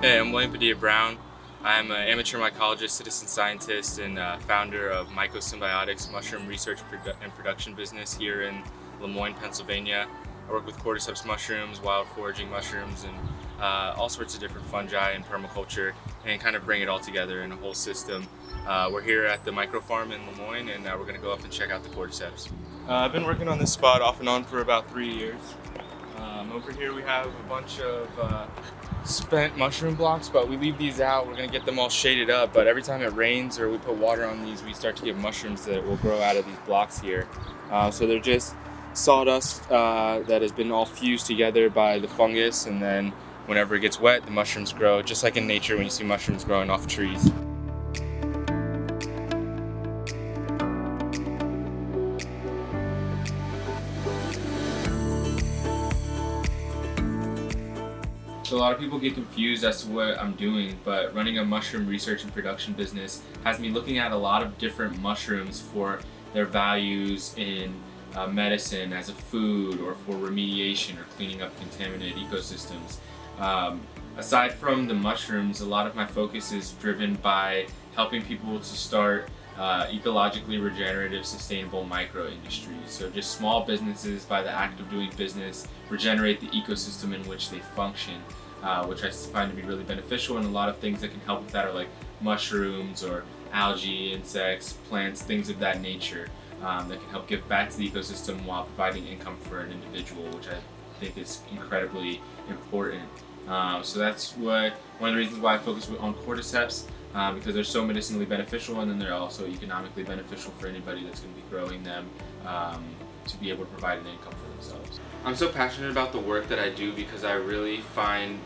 Hey, I'm William Padilla-Brown. I'm an amateur mycologist, citizen scientist, and founder of Mycosymbiotics mushroom research and production business here in Lemoyne, Pennsylvania. I work with cordyceps mushrooms, wild foraging mushrooms, and all sorts of different fungi and permaculture, and kind of bring it all together in a whole system. We're here at the micro farm in Lemoyne, and we're going to go up and check out the cordyceps. I've been working on this spot off and on for about 3 years. Over here we have a bunch of spent mushroom blocks, but we leave these out. We're gonna get them all shaded up, but every time it rains or we put water on these, we start to get mushrooms that will grow out of these blocks here. So they're just sawdust that has been all fused together by the fungus, and then whenever it gets wet, the mushrooms grow, just like in nature when you see mushrooms growing off trees. So a lot of people get confused as to what I'm doing, but running a mushroom research and production business has me looking at a lot of different mushrooms for their values in medicine, as a food, or for remediation or cleaning up contaminated ecosystems. Aside from the mushrooms, a lot of my focus is driven by helping people to start ecologically regenerative, sustainable micro industries. So just small businesses, by the act of doing business, regenerate the ecosystem in which they function, which I find to be really beneficial. And a lot of things that can help with that are like mushrooms or algae, insects, plants, things of that nature that can help give back to the ecosystem while providing income for an individual, which I think is incredibly important. So that's one of the reasons why I focus on cordyceps. Because they're so medicinally beneficial, and then they're also economically beneficial for anybody that's going to be growing them to be able to provide an income for themselves. I'm so passionate about the work that I do because I really find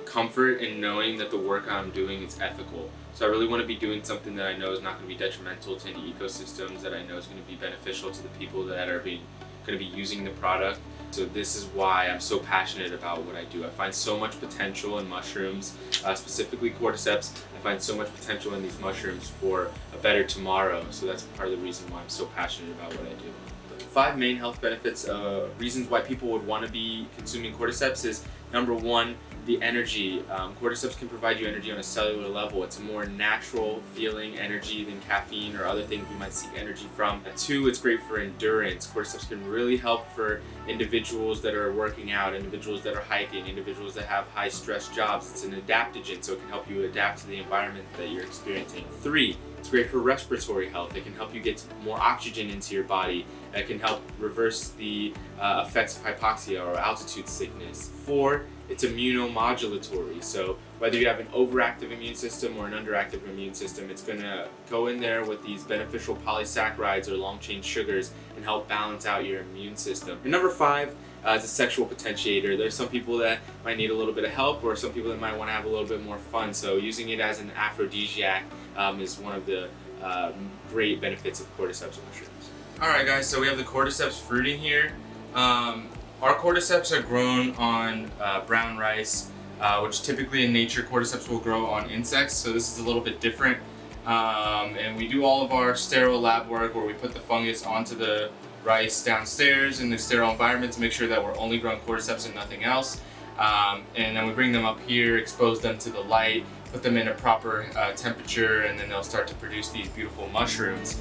comfort in knowing that the work I'm doing is ethical. So I really want to be doing something that I know is not going to be detrimental to any ecosystems, that I know is going to be beneficial to the people that are going to be using the product. So this is why I'm so passionate about what I do. I find so much potential in mushrooms, specifically cordyceps. I find so much potential in these mushrooms for a better tomorrow. So that's part of the reason why I'm so passionate about what I do. The 5 main health benefits, reasons why people would want to be consuming cordyceps is, number 1, the energy. Cordyceps can provide you energy on a cellular level. It's a more natural feeling energy than caffeine or other things we might seek energy from. 2, it's great for endurance. Cordyceps can really help for individuals that are working out, individuals that are hiking, individuals that have high stress jobs. It's an adaptogen, so it can help you adapt to the environment that you're experiencing. 3, it's great for respiratory health. It can help you get more oxygen into your body. It can help reverse the effects of hypoxia or altitude sickness. 4, it's immunomodulatory. So whether you have an overactive immune system or an underactive immune system, it's going to go in there with these beneficial polysaccharides or long-chain sugars and help balance out your immune system. And number 5, it's a sexual potentiator. There's some people that might need a little bit of help, or some people that might want to have a little bit more fun. So using it as an aphrodisiac is one of the great benefits of cordyceps mushrooms. Alright guys, so we have the Cordyceps Fruiting here. Our cordyceps are grown on brown rice, which typically in nature cordyceps will grow on insects, so this is a little bit different. And we do all of our sterile lab work where we put the fungus onto the rice downstairs in the sterile environment to make sure that we're only growing cordyceps and nothing else. And then we bring them up here, expose them to the light, put them in a proper temperature, and then they'll start to produce these beautiful mushrooms.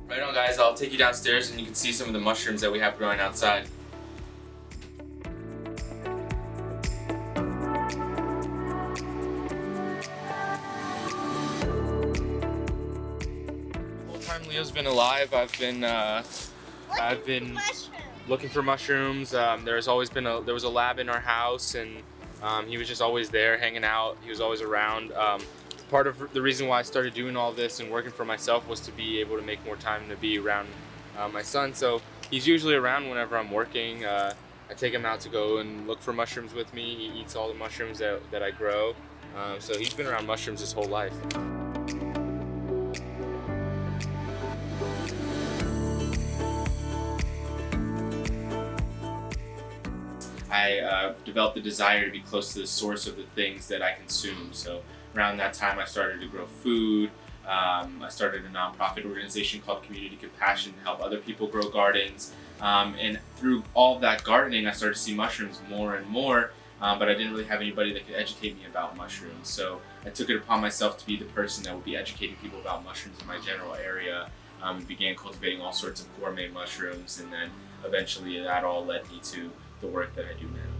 Right on guys, I'll take you downstairs and you can see some of the mushrooms that we have growing outside. The whole time Leo's been alive, I've been looking for mushrooms. There was a lab in our house, and he was just always there hanging out. He was always around. Part of the reason why I started doing all this and working for myself was to be able to make more time to be around my son. So he's usually around whenever I'm working. I take him out to go and look for mushrooms with me. He eats all the mushrooms that I grow. So he's been around mushrooms his whole life. I I developed the desire to be close to the source of the things that I consume. So around that time, I started to grow food. I started a nonprofit organization called Community Compassion to help other people grow gardens. And through all of that gardening, I started to see mushrooms more and more, but I didn't really have anybody that could educate me about mushrooms. So I took it upon myself to be the person that would be educating people about mushrooms in my general area, and began cultivating all sorts of gourmet mushrooms, and then eventually that all led me to the work that I do now.